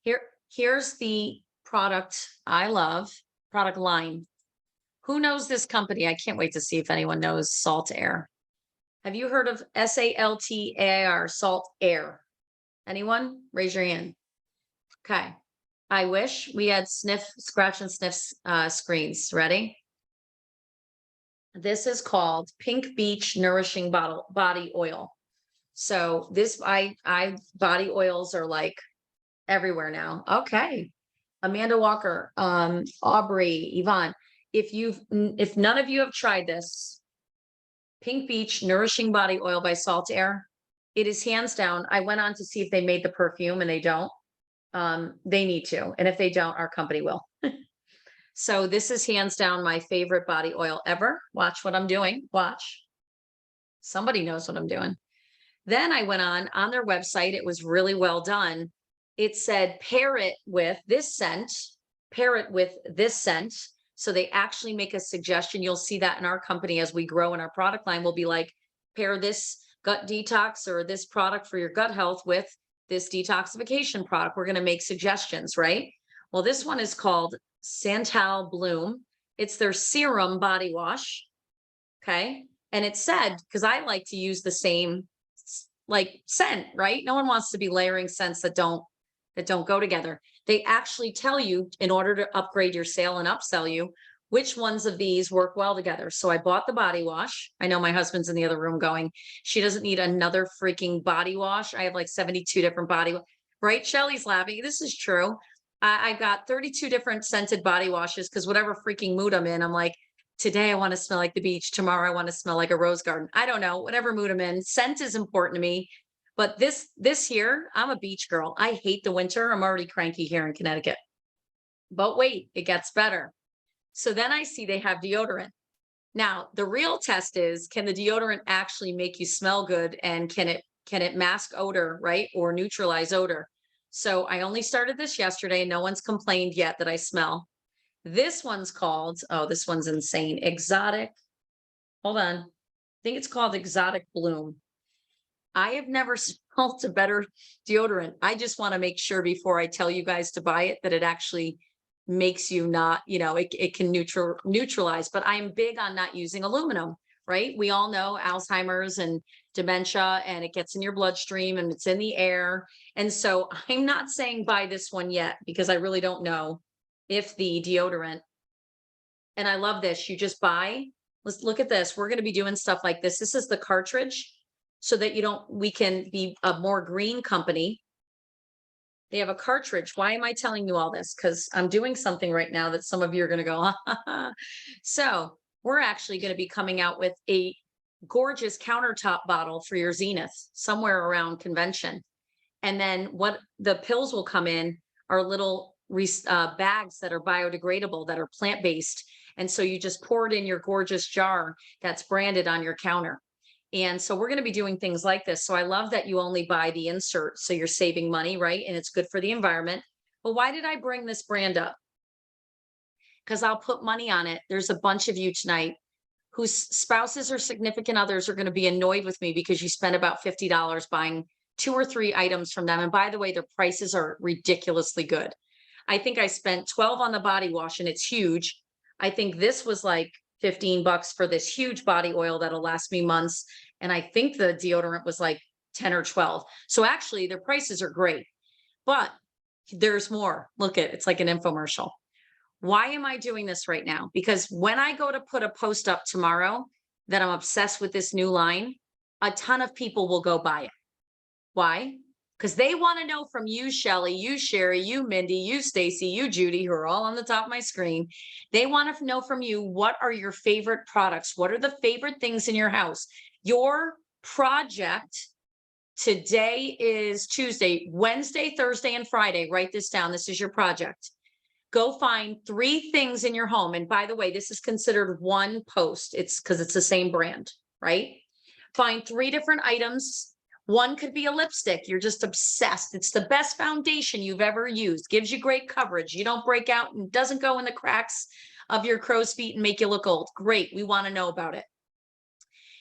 you. Here's the product I love, product line. Who knows this company? I can't wait to see if anyone knows Salt Air. Have you heard of SALTAIR, Salt Air? Anyone? Raise your hand. Okay. I wish we had scratch and sniff screens. Ready? This is called Pink Beach Nourishing Body Oil. So this, body oils are like everywhere now. Okay. Amanda Walker, Aubrey, Yvonne, if none of you have tried this, Pink Beach Nourishing Body Oil by Salt Air, it is hands down. I went on to see if they made the perfume, and they don't. They need to. And if they don't, our company will. So this is hands down my favorite body oil ever. Watch what I'm doing. Watch. Somebody knows what I'm doing. Then I went on their website. It was really well done. It said, pair it with this scent, pair it with this scent. So they actually make a suggestion. You'll see that in our company as we grow in our product line. We'll be like, pair this gut detox or this product for your gut health with this detoxification product. We're going to make suggestions, right? Well, this one is called Santal Bloom. It's their serum body wash. Okay. And it said, because I like to use the same like scent, right? No one wants to be layering scents that don't go together. They actually tell you, in order to upgrade your sale and upsell you, which ones of these work well together. So I bought the body wash. I know my husband's in the other room going, she doesn't need another freaking body wash. I have like 72 different right? Shelly's laughing. This is true. I've got 32 different scented body washes because whatever freaking mood I'm in, I'm like, today I want to smell like the beach. Tomorrow I want to smell like a rose garden. I don't know, whatever mood I'm in. Scent is important to me. But this here, I'm a beach girl. I hate the winter. I'm already cranky here in Connecticut. But wait, it gets better. So then I see they have deodorant. Now, the real test is, can the deodorant actually make you smell good? And can it mask odor, right? Or neutralize odor? So I only started this yesterday. No one's complained yet that I smell. This one's called, oh, this one's insane. Exotic. Hold on. I think it's called Exotic Bloom. I have never smelled a better deodorant. I just want to make sure before I tell you guys to buy it that it actually makes you not, it can neutralize, but I'm big on not using aluminum, right? We all know Alzheimer's and dementia, and it gets in your bloodstream and it's in the air. And so I'm not saying buy this one yet because I really don't know if the deodorant, and I love this, you just buy, let's look at this. We're going to be doing stuff like this. This is the cartridge so that we can be a more green company. They have a cartridge. Why am I telling you all this? Because I'm doing something right now that some of you are going to go, ha, ha, ha. So we're actually going to be coming out with a gorgeous countertop bottle for your Zenith somewhere around convention. And then what the pills will come in are little bags that are biodegradable, that are plant-based. And so you just pour it in your gorgeous jar that's branded on your counter. And so we're going to be doing things like this. So I love that you only buy the insert. So you're saving money, right? And it's good for the environment. But why did I bring this brand up? Because I'll put money on it. There's a bunch of you tonight whose spouses or significant others are going to be annoyed with me because you spent about $50 buying 2 or 3 items from them. And by the way, their prices are ridiculously good. I think I spent $12 on the body wash and it's huge. I think this was like $15 for this huge body oil that'll last me months. And I think the deodorant was like 10 or 12. So actually their prices are great, but there's more. Look it's like an infomercial. Why am I doing this right now? Because when I go to put a post up tomorrow that I'm obsessed with this new line, a ton of people will go buy it. Why? Because they want to know from you, Shelly, you, Sherry, you, Mindy, you, Stacy, you, Judy, who are all on the top of my screen. They want to know from you, what are your favorite products? What are the favorite things in your house? Your project today is Tuesday, Wednesday, Thursday, and Friday. Write this down. This is your project. Go find 3 things in your home. And by the way, this is considered one post. It's because it's the same brand, right? Find 3 different items. One could be a lipstick. You're just obsessed. It's the best foundation you've ever used. Gives you great coverage. You don't break out and doesn't go in the cracks of your crow's feet and make you look old. Great. We want to know about it.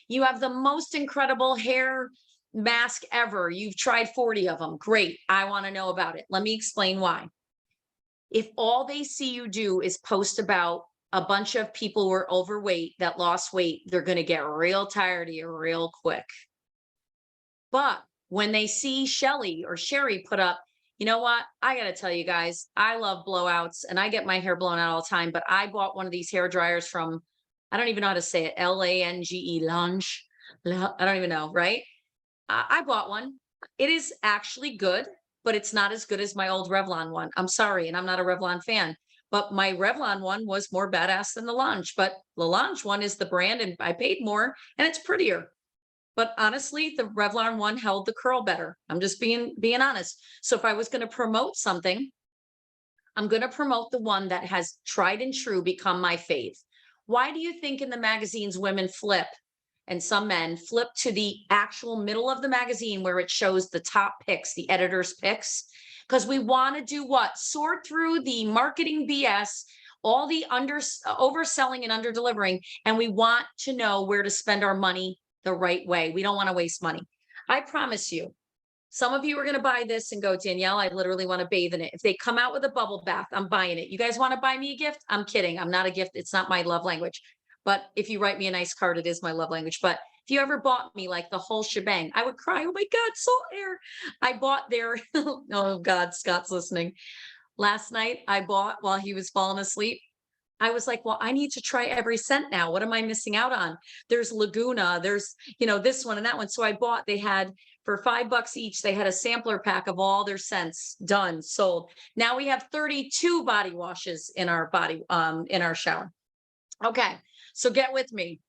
You have the most incredible hair mask ever. You've tried 40 of them. Great. I want to know about it. Let me explain why. If all they see you do is post about a bunch of people who are overweight that lost weight, they're going to get real tired of you real quick. But when they see Shelly or Sherry put up, you know what? I got to tell you guys, I love blowouts and I get my hair blown out all the time. But I bought one of these hair dryers from, I don't even know how to say it, Lange, Lange. I don't even know, right? I bought one. It is actually good, but it's not as good as my old Revlon one. I'm sorry, and I'm not a Revlon fan, but my Revlon one was more badass than the Lange. But the Lange one is the brand, and I paid more, and it's prettier. But honestly, the Revlon one held the curl better. I'm just being honest. So if I was going to promote something, I'm going to promote the one that has tried and true become my fave. Why do you think in the magazines women flip and some men flip to the actual middle of the magazine where it shows the top picks, the editor's picks? Because we want to do what? Sort through the marketing BS, all the overselling and under delivering, and we want to know where to spend our money the right way. We don't want to waste money. I promise you, some of you are going to buy this and go, Danielle, I literally want to bathe in it. If they come out with a bubble bath, I'm buying it. You guys want to buy me a gift? I'm kidding. I'm not a gift. It's not my love language. But if you write me a nice card, it is my love language. But if you ever bought me like the whole shebang, I would cry. Oh my God, salt air. I bought their, oh God, Scott's listening. Last night I bought while he was falling asleep. I was like, well, I need to try every scent now. What am I missing out on? There's Laguna, there's, this one and that one. So I bought, they had for $5 each, they had a sampler pack of all their scents done, sold. Now we have 32 body washes in our in our shower. Okay. So get with me.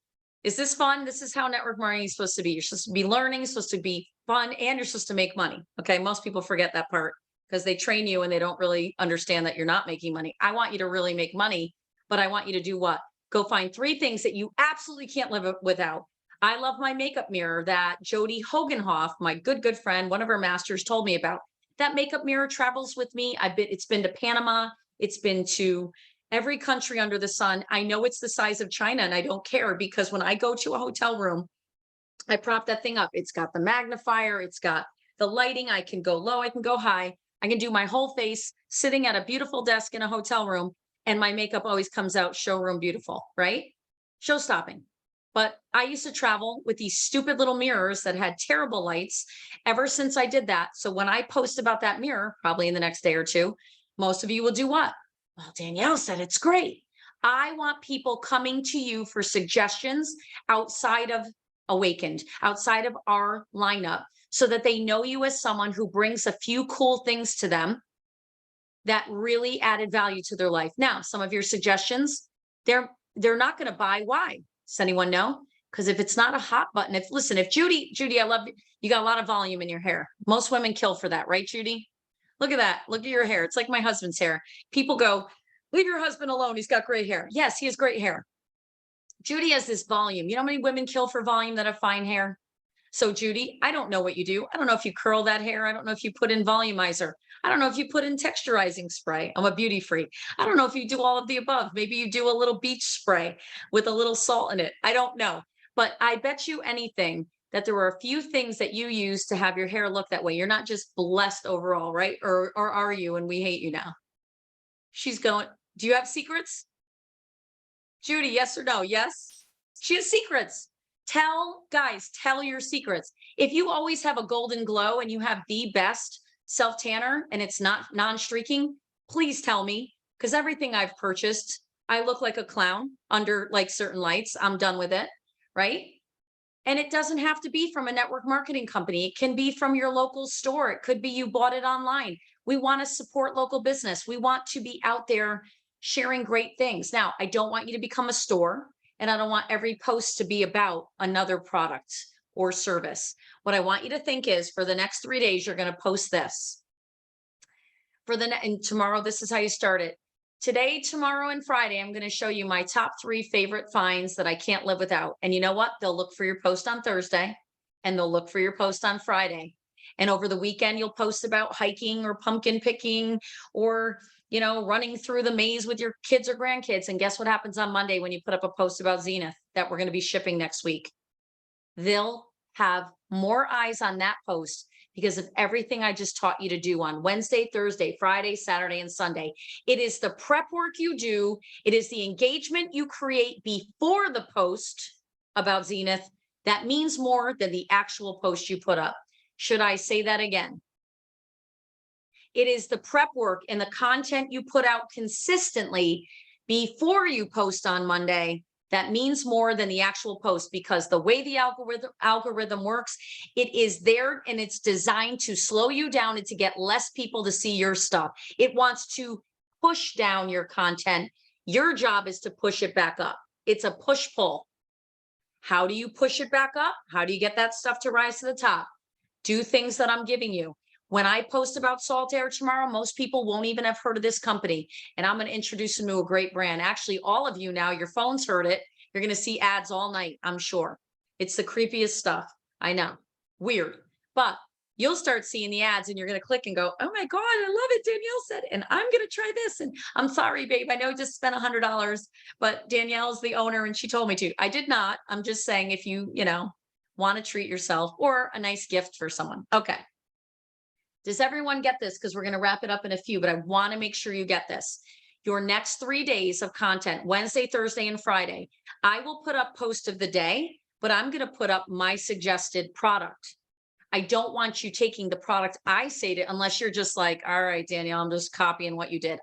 Is this fun? This is how network marketing is supposed to be. You're supposed to be learning, supposed to be fun, and you're supposed to make money. Okay. Most people forget that part because they train you and they don't really understand that you're not making money. I want you to really make money, but I want you to do what? Go find 3 things that you absolutely can't live without. I love my makeup mirror that Jody Hogenhoff, my good friend, one of her masters, told me about. That makeup mirror travels with me. It's been to Panama. It's been to every country under the sun. I know it's the size of China and I don't care because when I go to a hotel room, I prop that thing up. It's got the magnifier. It's got the lighting. I can go low. I can go high. I can do my whole face sitting at a beautiful desk in a hotel room. And my makeup always comes out showroom beautiful, right? Show stopping. But I used to travel with these stupid little mirrors that had terrible lights ever since I did that. So when I post about that mirror, probably in the next day or 2, most of you will do what? Well, Danielle said it's great. I want people coming to you for suggestions outside of Awakend, outside of our lineup, so that they know you as someone who brings a few cool things to them that really added value to their life. Now, some of your suggestions, they're not going to buy. Why? Does anyone know? Because if it's not a hot button, if Judy, I love you got a lot of volume in your hair. Most women kill for that, right, Judy? Look at that. Look at your hair. It's like my husband's hair. People go, leave your husband alone. He's got great hair. Yes, he has great hair. Judy has this volume. You know how many women kill for volume that have fine hair? So Judy, I don't know what you do. I don't know if you curl that hair. I don't know if you put in volumizer. I don't know if you put in texturizing spray. I'm a beauty freak. I don't know if you do all of the above. Maybe you do a little beach spray with a little salt in it. I don't know. But I bet you anything that there were a few things that you use to have your hair look that way. You're not just blessed overall, right? Or are you? And we hate you now. She's going, do you have secrets? Judy, yes or no? Yes. She has secrets. Tell your secrets. If you always have a golden glow and you have the best self tanner and it's not non-streaking, please tell me. because everything I've purchased, I look like a clown under like certain lights. I'm done with it, right? And it doesn't have to be from a network marketing company. It can be from your local store. It could be you bought it online. We want to support local business. We want to be out there sharing great things. Now, I don't want you to become a store, and I don't want every post to be about another product or service. What I want you to think is, for the next 3 days, you're going to post this. And tomorrow, this is how you start it. Today, tomorrow, and Friday, I'm going to show you my top 3 favorite finds that I can't live without. And you know what? They'll look for your post on Thursday, and they'll look for your post on Friday. And over the weekend, you'll post about hiking or pumpkin picking or, running through the maze with your kids or grandkids. And guess what happens on Monday when you put up a post about Zenith that we're going to be shipping next week? They'll have more eyes on that post because of everything I just taught you to do on Wednesday, Thursday, Friday, Saturday, and Sunday. It is the prep work you do. It is the engagement you create before the post about Zenith that means more than the actual post you put up. Should I say that again? It is the prep work and the content you put out consistently before you post on Monday that means more than the actual post, because the way the algorithm works, it is there and it's designed to slow you down and to get less people to see your stuff. It wants to push down your content. Your job is to push it back up. It's a push-pull. How do you push it back up? How do you get that stuff to rise to the top? Do things that I'm giving you. When I post about Salt Air tomorrow, most people won't even have heard of this company. And I'm going to introduce them to a great brand. Actually, all of you now, your phones heard it. You're going to see ads all night, I'm sure. It's the creepiest stuff. I know. Weird. But you'll start seeing the ads and you're going to click and go, oh my God, I love it. Danielle said, and I'm going to try this. And I'm sorry, babe. I know I just spent $100, but Danielle's the owner and she told me to. I did not. I'm just saying, if you, want to treat yourself or a nice gift for someone. Okay. Does everyone get this? Because we're going to wrap it up in a few, but I want to make sure you get this. Your next 3 days of content, Wednesday, Thursday, and Friday, I will put up post of the day, but I'm going to put up my suggested product. I don't want you taking the product I say to, unless you're just like, all right, Danielle, I'm just copying what you did.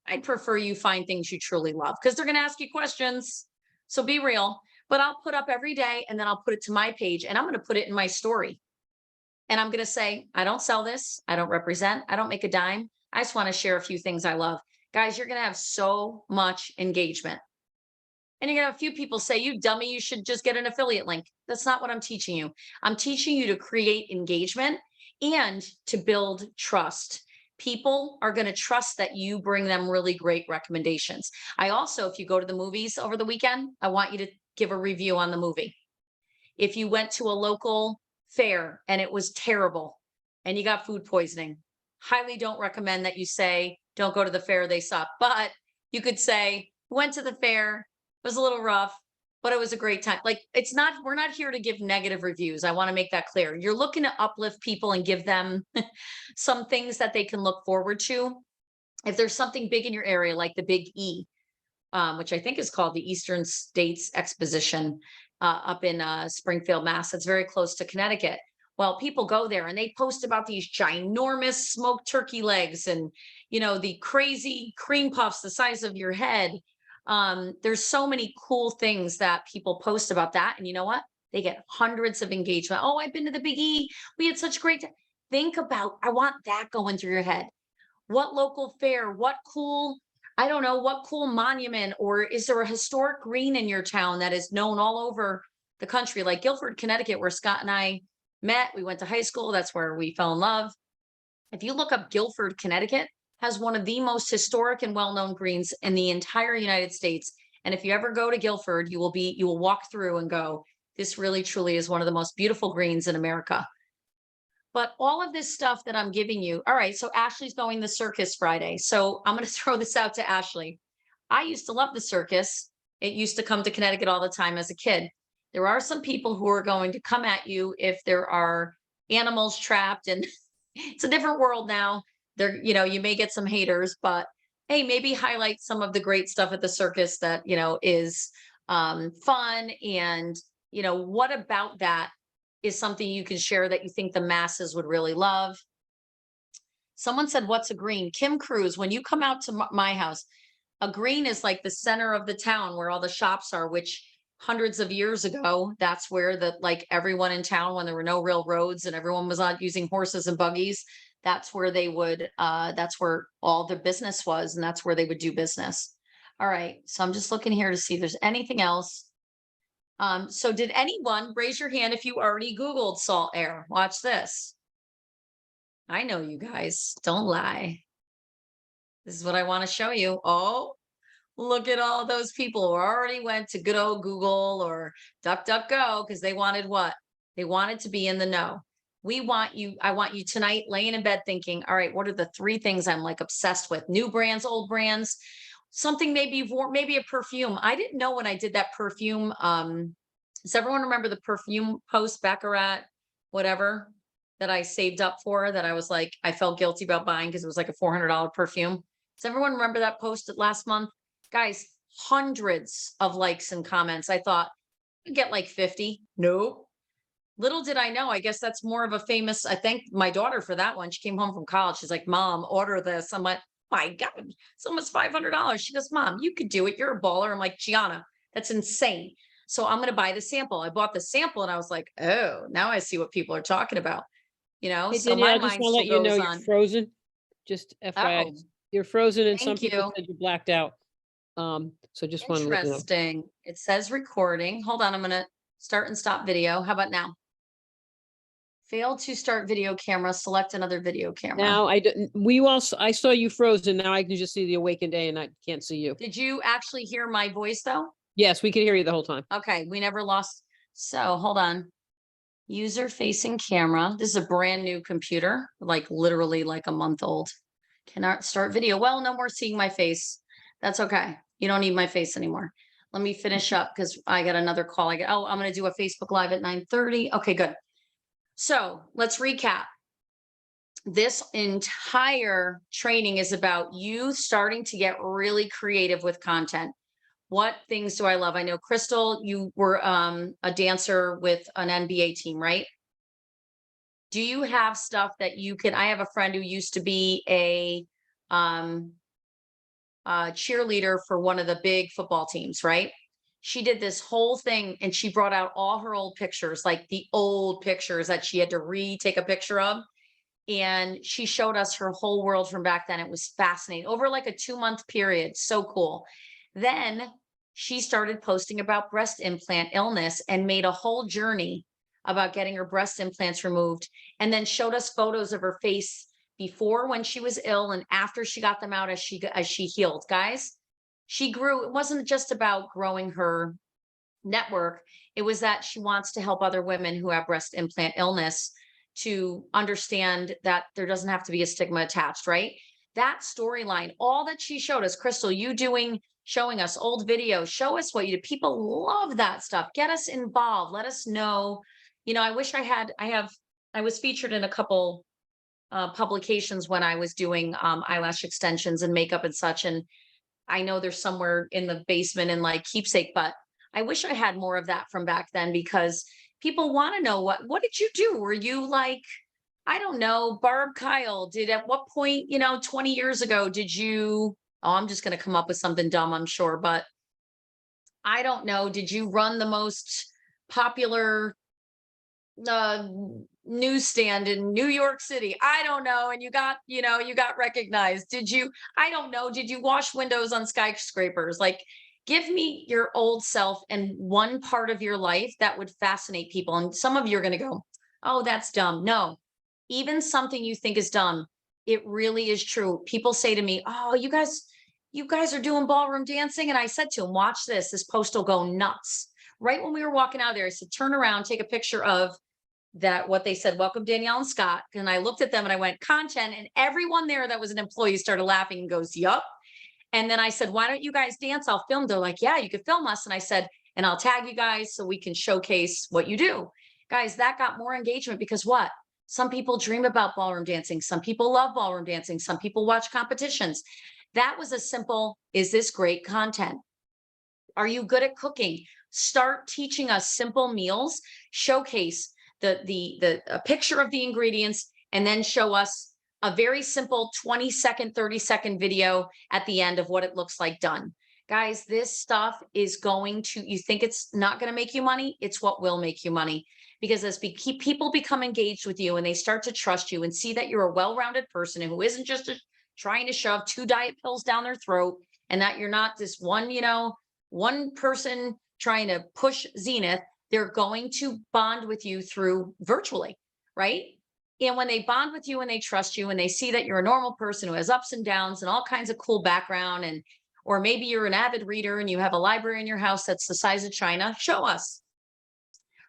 I'd prefer you find things you truly love because they're going to ask you questions. So be real, but I'll put up every day and then I'll put it to my page and I'm going to put it in my story. And I'm going to say, I don't sell this. I don't represent. I don't make a dime. I just want to share a few things I love. Guys, you're going to have so much engagement. And you're going to have a few people say, you dummy, you should just get an affiliate link. That's not what I'm teaching you. I'm teaching you to create engagement and to build trust. People are going to trust that you bring them really great recommendations. I also, if you go to the movies over the weekend, I want you to give a review on the movie. If you went to a local fair and it was terrible and you got food poisoning, highly don't recommend that you say, don't go to the fair, they suck. But you could say, went to the fair, it was a little rough, but it was a great time. Like, we're not here to give negative reviews. I want to make that clear. You're looking to uplift people and give them some things that they can look forward to. If there's something big in your area, like the Big E, which I think is called the Eastern States Exposition, up in Springfield, Mass. It's very close to Connecticut. Well, people go there and they post about these ginormous smoked turkey legs and, the crazy cream puffs the size of your head. There's so many cool things that people post about that. And you know what? They get hundreds of engagement. Oh, I've been to the Big E. We had such great time. Think about, I want that going through your head. What local fair, what cool monument, or is there a historic green in your town that is known all over the country, like Guilford, Connecticut, where Scott and I met. We went to high school. That's where we fell in love. If you look up Guilford, Connecticut, has one of the most historic and well-known greens in the entire United States. And if you ever go to Guilford, you will walk through and go, this really, truly is one of the most beautiful greens in America. But all of this stuff that I'm giving you, all right, so Ashley's going to the circus Friday. So I'm going to throw this out to Ashley. I used to love the circus. It used to come to Connecticut all the time as a kid. There are some people who are going to come at you if there are animals trapped, and it's a different world now. You may get some haters, but hey, maybe highlight some of the great stuff at the circus that, is fun. And, what about that is something you can share that you think the masses would really love. Someone said, what's a green? Kim Cruz, when you come out to my house, a green is like the center of the town where all the shops are, which hundreds of years ago, that's where like everyone in town, when there were no real roads and everyone was not using horses and buggies, that's where they would, that's where all the business was, and that's where they would do business. All right, so I'm just looking here to see if there's anything else. So did anyone raise your hand if you already Googled salt air? Watch this. I know you guys, don't lie. This is what I want to show you. Oh, look at all those people who already went to good old Google or DuckDuckGo because they wanted what? They wanted to be in the know. We want you, I want you tonight laying in bed thinking, all right, what are the 3 things I'm like obsessed with? New brands, old brands, something maybe you've worn, maybe a perfume. I didn't know when I did that perfume. Does everyone remember the perfume post, Baccarat, whatever, that I saved up for, that I was like, I felt guilty about buying because it was like a $400 perfume. Does everyone remember that post last month? Guys, hundreds of likes and comments. I thought I'd get like 50. Nope. Little did I know, I guess that's more of a famous, I thanked my daughter for that one. She came home from college. She's like, Mom, order this. I'm like, my God, it's almost $500. She goes, Mom, you could do it. You're a baller. I'm like, Gianna, that's insane. So I'm going to buy the sample. I bought the sample and I was like, oh, now I see what people are talking about. You know, Hey, so Danielle, my I just mind want to let still you know goes you're on. frozen. Just FYI, Oh, you're frozen and some thank people you. said you blacked out. So just wanted to let you know. Interesting. It says recording. Hold on, I'm going to start and stop video. How about now? Failed to start video camera. Select another video camera. Now I didn't, I saw you frozen. Now I can just see the Awakened A and I can't see you. Did you actually hear my voice though? Yes, we can hear you the whole time. Okay, we never lost. So hold on. User facing camera. This is a brand new computer, like literally like a month old. Cannot start video. Well, no more seeing my face. That's okay. You don't need my face anymore. Let me finish up because I got another call. I'm going to do a Facebook Live at 9:30. Okay, good. So let's recap. This entire training is about you starting to get really creative with content. What things do I love? I know, Crystal, you were a dancer with an NBA team, right? Do you have stuff that you can, I have a friend who used to be a cheerleader for one of the big football teams, right? She did this whole thing and she brought out all her old pictures, like the old pictures that she had to retake a picture of. And she showed us her whole world from back then. It was fascinating over like a 2-month period. So cool. Then she started posting about breast implant illness and made a whole journey about getting her breast implants removed, and then showed us photos of her face before when she was ill and after she got them out as she healed. Guys, she grew. It wasn't just about growing her network. It was that she wants to help other women who have breast implant illness to understand that there doesn't have to be a stigma attached, right? That storyline, all that she showed us, Crystal, you showing us old videos, show us what you did. People love that stuff. Get us involved. Let us know. You know, I wish I was featured in a couple publications when I was doing eyelash extensions and makeup and such. And I know there's somewhere in the basement in like Keepsake, but I wish I had more of that from back then, because people want to know what did you do? Were you like, I don't know, Barb Kyle did, at what point, 20 years ago, did you, oh, I'm just going to come up with something dumb, I'm sure, but I don't know. Did you run the most popular newsstand in New York City? I don't know. And you got recognized. I don't know. Did you wash windows on skyscrapers? Like, give me your old self and one part of your life that would fascinate people. And some of you are going to go, oh, that's dumb. No, even something you think is dumb, it really is true. People say to me, oh, you guys are doing ballroom dancing. And I said to them, watch this. This post will go nuts. Right when we were walking out there, I said, turn around, take a picture of that, what they said, welcome Danielle and Scott. And I looked at them and I went, content. And everyone there that was an employee started laughing and goes, yup. And then I said, why don't you guys dance? I'll film. They're like, yeah, you could film us. And I said, and I'll tag you guys so we can showcase what you do. Guys, that got more engagement because what? Some people dream about ballroom dancing. Some people love ballroom dancing. Some people watch competitions. That was a simple, is this great content? Are you good at cooking? Start teaching us simple meals, showcase a picture of the ingredients, and then show us a very simple 20-second, 30-second video at the end of what it looks like done. Guys, this stuff is going to, you think it's not going to make you money? It's what will make you money. Because as keep people become engaged with you and they start to trust you and see that you're a well-rounded person who isn't just trying to shove 2 diet pills down their throat, and that you're not this one, one person trying to push zenith, they're going to bond with you through virtually, right? And when they bond with you and they trust you and they see that you're a normal person who has ups and downs and all kinds of cool background, and or maybe you're an avid reader and you have a library in your house that's the size of China, show us,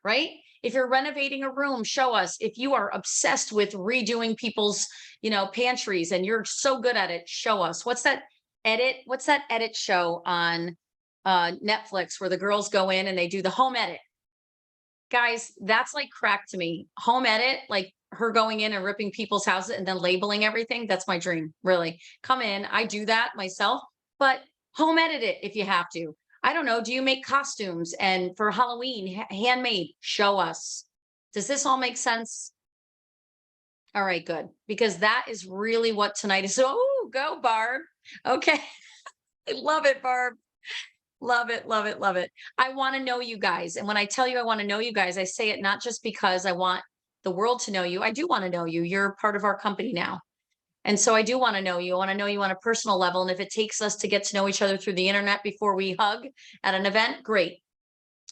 right? If you're renovating a room, show us. If you are obsessed with redoing people's, pantries and you're so good at it, show us. What's that edit show on Netflix where the girls go in and they do the home edit? Guys, that's like crack to me. Home edit, like her going in and ripping people's houses and then labeling everything. That's my dream, really. Come in. I do that myself, but home edit it if you have to. I don't know. Do you make costumes and for Halloween, handmade? Show us. Does this all make sense? All right, good. Because that is really what tonight is. Oh, go, Barb. Okay. I love it, Barb. Love it, love it, love it. I want to know you guys. And when I tell you I want to know you guys, I say it not just because I want the world to know you. I do want to know you. You're part of our company now. And so I do want to know you. I want to know you on a personal level. And if it takes us to get to know each other through the internet before we hug at an event, great.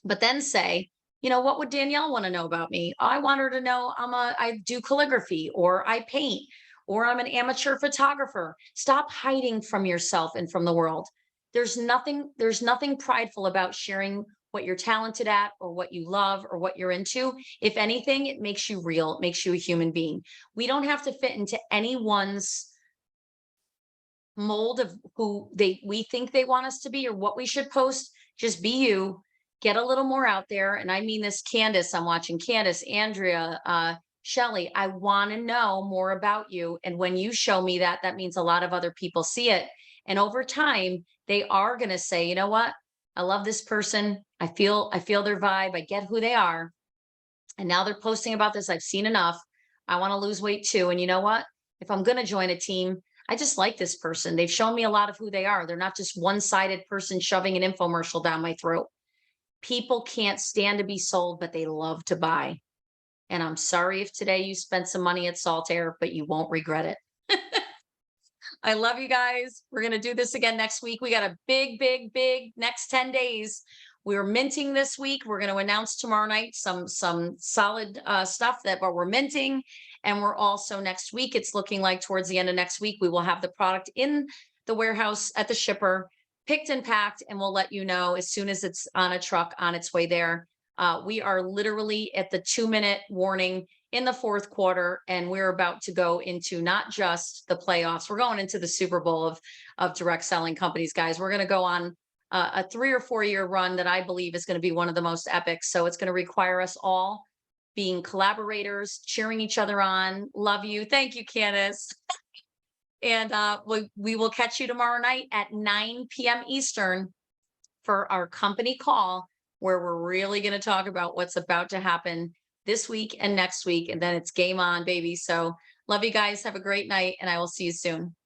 But then say, what would Danielle want to know about me? I want her to know I do calligraphy, or I paint, or I'm an amateur photographer. Stop hiding from yourself and from the world. There's nothing prideful about sharing what you're talented at or what you love or what you're into. If anything, it makes you real, it makes you a human being. We don't have to fit into anyone's mold of who we think they want us to be or what we should post. Just be you, get a little more out there. And I mean this, Candace, I'm watching Candace, Andrea, Shelly, I want to know more about you. And when you show me that, that means a lot of other people see it. And over time, they are going to say, you know what? I love this person. I feel their vibe. I get who they are. And now they're posting about this. I've seen enough. I want to lose weight too. And you know what? If I'm going to join a team, I just like this person. They've shown me a lot of who they are. They're not just one-sided person shoving an infomercial down my throat. People can't stand to be sold, but they love to buy. And I'm sorry if today you spent some money at Saltaire, but you won't regret it. I love you guys. We're going to do this again next week. We got a big next 10 days. We're minting this week. We're going to announce tomorrow night some solid stuff that we're minting. And we're also next week, it's looking like towards the end of next week, we will have the product in the warehouse at the shipper, picked and packed, and we'll let you know as soon as it's on a truck on its way there. We are literally at the 2-minute warning in the fourth quarter, and we're about to go into not just the playoffs. We're going into the Super Bowl of direct selling companies, guys. We're going to go on a 3 or 4 year run that I believe is going to be one of the most epic. So it's going to require us all being collaborators, cheering each other on. Love you. Thank you, Candace. And we will catch you tomorrow night at 9 p.m. Eastern for our company call, where we're really going to talk about what's about to happen this week and next week. And then it's game on, baby. So love you guys. Have a great night, and I will see you soon.